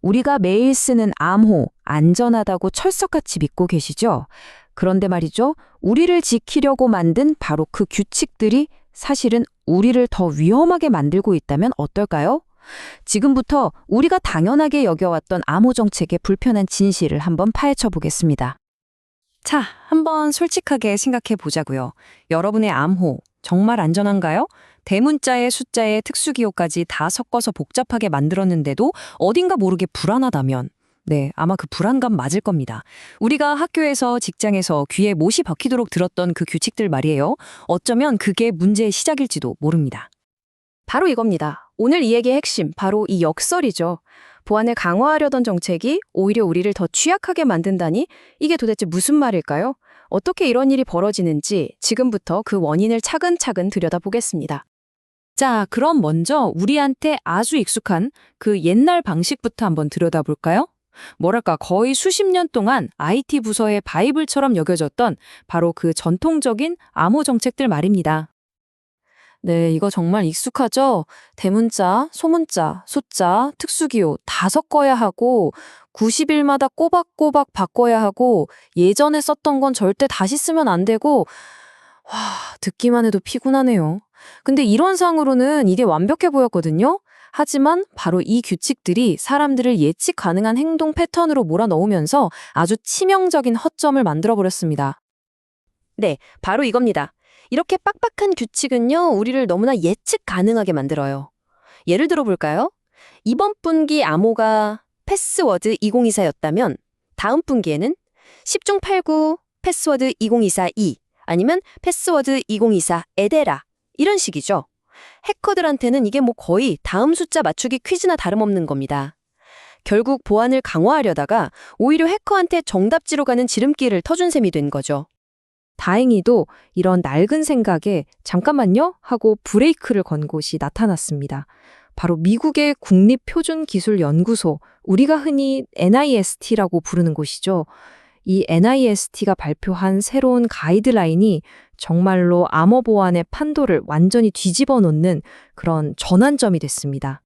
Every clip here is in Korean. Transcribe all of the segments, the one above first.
우리가 매일 쓰는 암호, 안전하다고 철석같이 믿고 계시죠? 그런데 말이죠. 우리를 지키려고 만든 바로 그 규칙들이 사실은 우리를 더 위험하게 만들고 있다면 어떨까요? 지금부터 우리가 당연하게 여겨왔던 암호 정책의 불편한 진실을 한번 파헤쳐 보겠습니다. 자, 한번 솔직하게 생각해 보자고요. 여러분의 암호 정말 안전한가요? 대문자에 숫자에 특수기호까지 다 섞어서 복잡하게 만들었는데도 어딘가 모르게 불안하다면 네, 아마 그 불안감 맞을 겁니다. 우리가 학교에서 직장에서 귀에 못이 박히도록 들었던 그 규칙들 말이에요. 어쩌면 그게 문제의 시작일지도 모릅니다. 바로 이겁니다. 오늘 이 얘기의 핵심, 바로 이 역설이죠. 보안을 강화하려던 정책이 오히려 우리를 더 취약하게 만든다니 이게 도대체 무슨 말일까요? 어떻게 이런 일이 벌어지는지 지금부터 그 원인을 차근차근 들여다보겠습니다. 자, 그럼 먼저 우리한테 아주 익숙한 그 옛날 방식부터 한번 들여다볼까요? 뭐랄까 거의 수십 년 동안 IT 부서의 바이블처럼 여겨졌던 바로 그 전통적인 암호 정책들 말입니다. 네, 이거 정말 익숙하죠? 대문자, 소문자, 숫자, 특수기호 다 섞어야 하고 90일마다 꼬박꼬박 바꿔야 하고 예전에 썼던 건 절대 다시 쓰면 안 되고 와, 듣기만 해도 피곤하네요. 근데 이론상으로는 이게 완벽해 보였거든요? 하지만 바로 이 규칙들이 사람들을 예측 가능한 행동 패턴으로 몰아넣으면서 아주 치명적인 허점을 만들어버렸습니다. 네, 바로 이겁니다. 이렇게 빡빡한 규칙은요, 우리를 너무나 예측 가능하게 만들어요. 예를 들어 볼까요? 이번 분기 암호가 패스워드 2024였다면 다음 분기에는 10중 8구 패스워드 20242 아니면 패스워드 2024 에데라 이런 식이죠. 해커들한테는 이게 뭐 거의 다음 숫자 맞추기 퀴즈나 다름없는 겁니다. 결국 보안을 강화하려다가 오히려 해커한테 정답지로 가는 지름길을 터준 셈이 된 거죠. 다행히도 이런 낡은 생각에 잠깐만요 하고 브레이크를 건 곳이 나타났습니다. 바로 미국의 국립표준기술연구소, 우리가 흔히 NIST라고 부르는 곳이죠. 이 NIST가 발표한 새로운 가이드라인이 정말로 암호 보안의 판도를 완전히 뒤집어 놓는 그런 전환점이 됐습니다.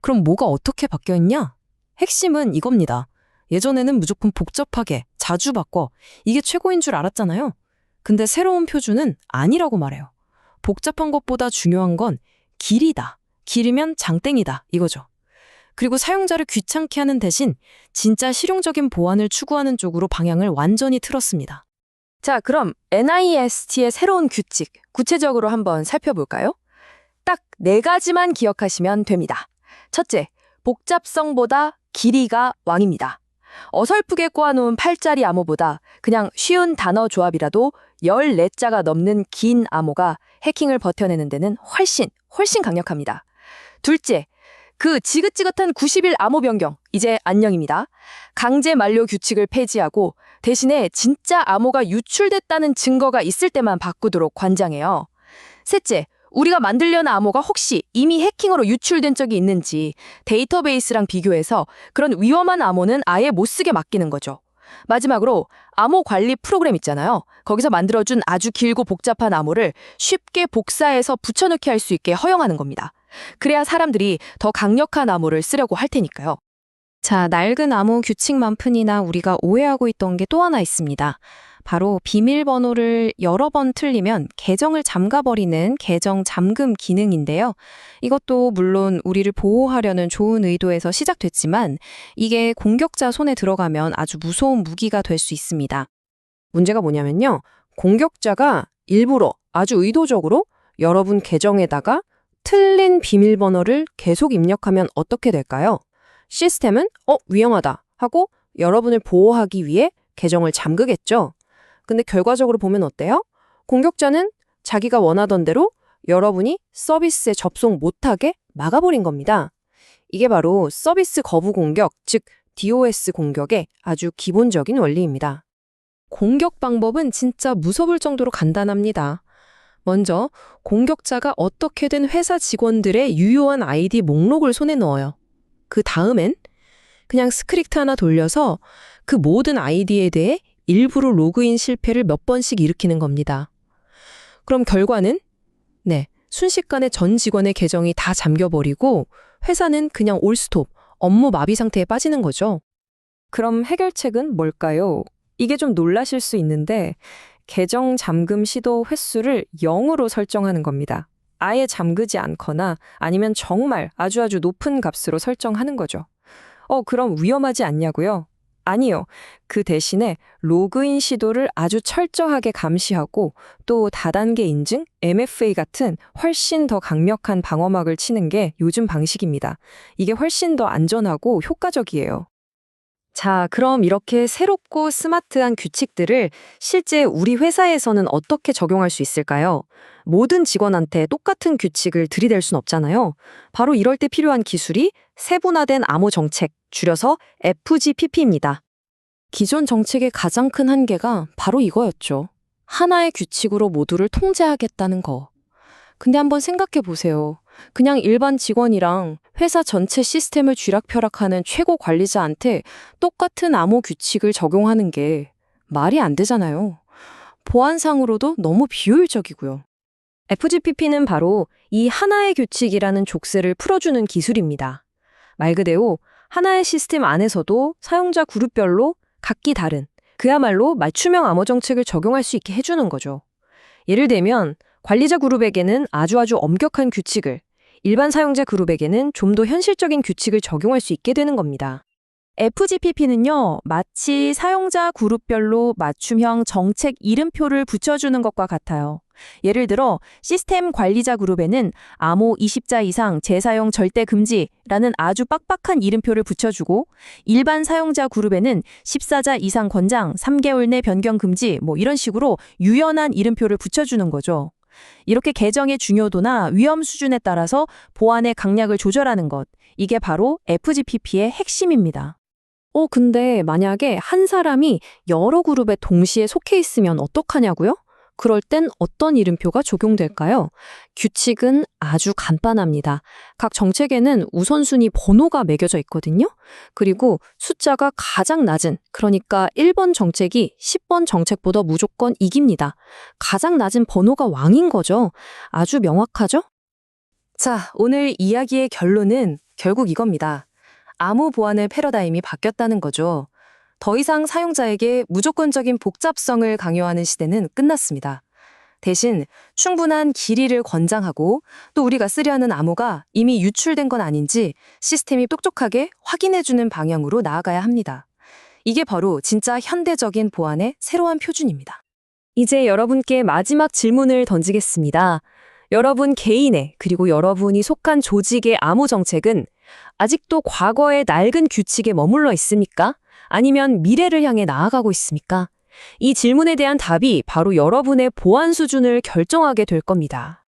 그럼 뭐가 어떻게 바뀌었냐? 핵심은 이겁니다. 예전에는 무조건 복잡하게 자주 바꿔 이게 최고인 줄 알았잖아요. 근데 새로운 표준은 아니라고 말해요. 복잡한 것보다 중요한 건 길이다. 길이면 장땡이다. 이거죠. 그리고 사용자를 귀찮게 하는 대신 진짜 실용적인 보안을 추구하는 쪽으로 방향을 완전히 틀었습니다. 자, 그럼 NIST의 새로운 규칙, 구체적으로 한번 살펴볼까요? 딱 4가지만 기억하시면 됩니다. 첫째, 복잡성보다 길이가 왕입니다. 어설프게 꼬아놓은 8자리 암호보다 그냥 쉬운 단어 조합이라도 14자가 넘는 긴 암호가 해킹을 버텨내는 데는 훨씬 강력합니다. 둘째, 그 지긋지긋한 90일 암호 변경, 이제 안녕입니다. 강제 만료 규칙을 폐지하고 대신에 진짜 암호가 유출됐다는 증거가 있을 때만 바꾸도록 관장해요. 셋째, 우리가 만들려는 암호가 혹시 이미 해킹으로 유출된 적이 있는지 데이터베이스랑 비교해서 그런 위험한 암호는 아예 못 쓰게 맡기는 거죠. 마지막으로 암호 관리 프로그램 있잖아요. 거기서 만들어준 아주 길고 복잡한 암호를 쉽게 복사해서 붙여넣기 할 수 있게 허용하는 겁니다. 그래야 사람들이 더 강력한 암호를 쓰려고 할 테니까요. 자, 낡은 암호 규칙만 푼이나 우리가 오해하고 있던 게 또 하나 있습니다. 바로 비밀번호를 여러 번 틀리면 계정을 잠가버리는 계정 잠금 기능인데요. 이것도 물론 우리를 보호하려는 좋은 의도에서 시작됐지만 이게 공격자 손에 들어가면 아주 무서운 무기가 될 수 있습니다. 문제가 뭐냐면요. 공격자가 일부러 아주 의도적으로 여러분 계정에다가 틀린 비밀번호를 계속 입력하면 어떻게 될까요? 시스템은 위험하다 하고 여러분을 보호하기 위해 계정을 잠그겠죠. 근데 결과적으로 보면 어때요? 공격자는 자기가 원하던 대로 여러분이 서비스에 접속 못하게 막아버린 겁니다. 이게 바로 서비스 거부 공격, 즉 DOS 공격의 아주 기본적인 원리입니다. 공격 방법은 진짜 무서울 정도로 간단합니다. 먼저 공격자가 어떻게든 회사 직원들의 유효한 아이디 목록을 손에 넣어요. 그 다음엔 그냥 스크립트 하나 돌려서 그 모든 아이디에 대해 일부러 로그인 실패를 몇 번씩 일으키는 겁니다. 그럼 결과는 순식간에 전 직원의 계정이 다 잠겨버리고 회사는 그냥 올스톱, 업무 마비 상태에 빠지는 거죠. 그럼 해결책은 뭘까요? 이게 좀 놀라실 수 있는데 계정 잠금 시도 횟수를 0으로 설정하는 겁니다. 아예 잠그지 않거나 아니면 정말 아주 높은 값으로 설정하는 거죠. 그럼 위험하지 않냐고요? 아니요. 그 대신에 로그인 시도를 아주 철저하게 감시하고 또 다단계 인증, MFA 같은 훨씬 더 강력한 방어막을 치는 게 요즘 방식입니다. 이게 훨씬 더 안전하고 효과적이에요. 자, 그럼 이렇게 새롭고 스마트한 규칙들을 실제 우리 회사에서는 어떻게 적용할 수 있을까요? 모든 직원한테 똑같은 규칙을 들이댈 순 없잖아요. 바로 이럴 때 필요한 기술이 세분화된 암호 정책, 줄여서 FGPP입니다. 기존 정책의 가장 큰 한계가 바로 이거였죠. 하나의 규칙으로 모두를 통제하겠다는 거. 근데 한번 생각해 보세요. 그냥 일반 직원이랑 회사 전체 시스템을 쥐락펴락하는 최고 관리자한테 똑같은 암호 규칙을 적용하는 게 말이 안 되잖아요. 보안상으로도 너무 비효율적이고요. FGPP는 바로 이 하나의 규칙이라는 족쇄를 풀어주는 기술입니다. 말 그대로 하나의 시스템 안에서도 사용자 그룹별로 각기 다른, 그야말로 맞춤형 암호 정책을 적용할 수 있게 해주는 거죠. 예를 들면 관리자 그룹에게는 아주 엄격한 규칙을, 일반 사용자 그룹에게는 좀 더 현실적인 규칙을 적용할 수 있게 되는 겁니다. FGPP는요, 마치 사용자 그룹별로 맞춤형 정책 이름표를 붙여주는 것과 같아요. 예를 들어 시스템 관리자 그룹에는 암호 20자 이상 재사용 절대 금지라는 아주 빡빡한 이름표를 붙여주고 일반 사용자 그룹에는 14자 이상 권장 3개월 내 변경 금지 이런 식으로 유연한 이름표를 붙여주는 거죠. 이렇게 계정의 중요도나 위험 수준에 따라서 보안의 강약을 조절하는 것, 이게 바로 FGPP의 핵심입니다. 근데 만약에 한 사람이 여러 그룹에 동시에 속해 있으면 어떡하냐고요? 그럴 땐 어떤 이름표가 적용될까요? 규칙은 아주 간단합니다. 각 정책에는 우선순위 번호가 매겨져 있거든요. 그리고 숫자가 가장 낮은, 그러니까 1번 정책이 10번 정책보다 무조건 이깁니다. 가장 낮은 번호가 왕인 거죠. 아주 명확하죠? 자, 오늘 이야기의 결론은 결국 이겁니다. 암호 보안의 패러다임이 바뀌었다는 거죠. 더 이상 사용자에게 무조건적인 복잡성을 강요하는 시대는 끝났습니다. 대신 충분한 길이를 권장하고 또 우리가 쓰려 하는 암호가 이미 유출된 건 아닌지 시스템이 똑똑하게 확인해주는 방향으로 나아가야 합니다. 이게 바로 진짜 현대적인 보안의 새로운 표준입니다. 이제 여러분께 마지막 질문을 던지겠습니다. 여러분 개인의 그리고 여러분이 속한 조직의 암호 정책은 아직도 과거의 낡은 규칙에 머물러 있습니까? 아니면 미래를 향해 나아가고 있습니까? 이 질문에 대한 답이 바로 여러분의 보안 수준을 결정하게 될 겁니다.